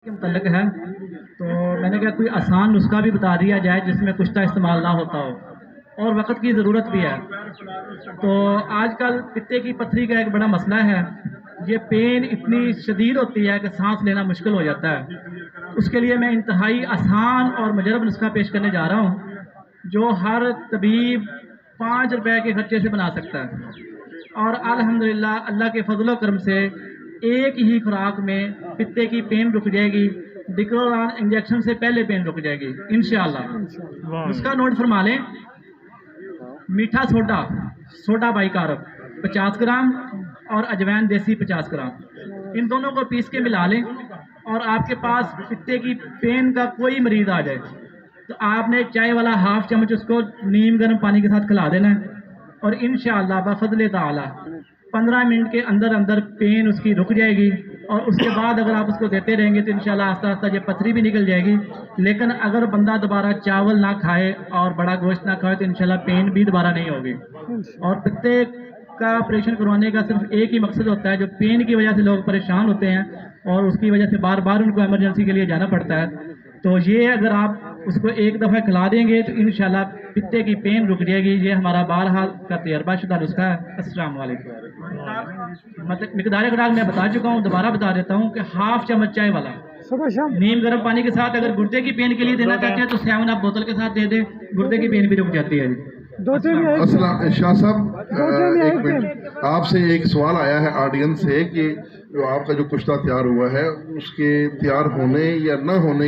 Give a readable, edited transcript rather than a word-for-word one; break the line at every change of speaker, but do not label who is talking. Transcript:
के मुतल्लिक़ है, तो मैंने कहा कोई आसान नुस्खा भी बता दिया जाए जिसमें कुश्ता इस्तेमाल ना होता हो और वक़्त की ज़रूरत भी है। तो आजकल पित्ते की पथरी का एक बड़ा मसला है। ये पेन इतनी शदीद होती है कि सांस लेना मुश्किल हो जाता है। उसके लिए मैं इंतहाई आसान और मुजरब नुस्खा पेश करने जा रहा हूँ, जो हर तबीब 5 रुपए के खर्चे से बना सकता है। और अल्हम्दुलिल्लाह अल्लाह के फजलो करम से एक ही खुराक में पित्ते की पेन रुक जाएगी। डिक्लोरान इंजेक्शन से पहले पेन रुक जाएगी इंशाअल्लाह। उसका नोट फरमा लें। मीठा सोडा, सोडा बाइकारब 50 ग्राम और अजवाइन देसी 50 ग्राम, इन दोनों को पीस के मिला लें। और आपके पास पित्ते की पेन का कोई मरीज आ जाए तो आपने चाय वाला हाफ चम्मच उसको नीम गर्म पानी के साथ खिला देना है और इंशाअल्लाह बफज़्ल ताला 15 मिनट के अंदर अंदर पेन उसकी रुक जाएगी। और उसके बाद अगर आप उसको देते रहेंगे तो इंशाल्लाह आस्ता आस्ता ये पथरी भी निकल जाएगी। लेकिन अगर बंदा दोबारा चावल ना खाए और बड़ा गोश्त ना खाए तो इंशाल्लाह पेन भी दोबारा नहीं होगी। और पित्ते का ऑपरेशन करवाने का सिर्फ एक ही मकसद होता है, जो पेन की वजह से लोग परेशान होते हैं और उसकी वजह से बार बार उनको इमरजेंसी के लिए जाना पड़ता है। तो ये अगर आप उसको एक दफ़ा खिला देंगे तो इंशाल्लाह पित्ते की पेन रुक जाएगी। ये हमारा बारहाल का तजर्बा शुदा नुस्खा है। अस्सलाम वालेकुम। मतलब मिकदार खुराक मैं बता चुका हूँ, दोबारा बता देता हूँ कि हाफ चम्मच चाय वाला नीम गर्म पानी के साथ अगर गुर्दे की पेन के लिए देना चाहते हैं तो 7 आप बोतल के साथ दे दें, गुर्दे की पेन भी रुक जाती है।
अस्सलाम शाह साहब, एक मिनट, आपसे एक सवाल आया है ऑडियंस से कि जो आपका जो कुश्ता तैयार हुआ है उसके तैयार होने या न होने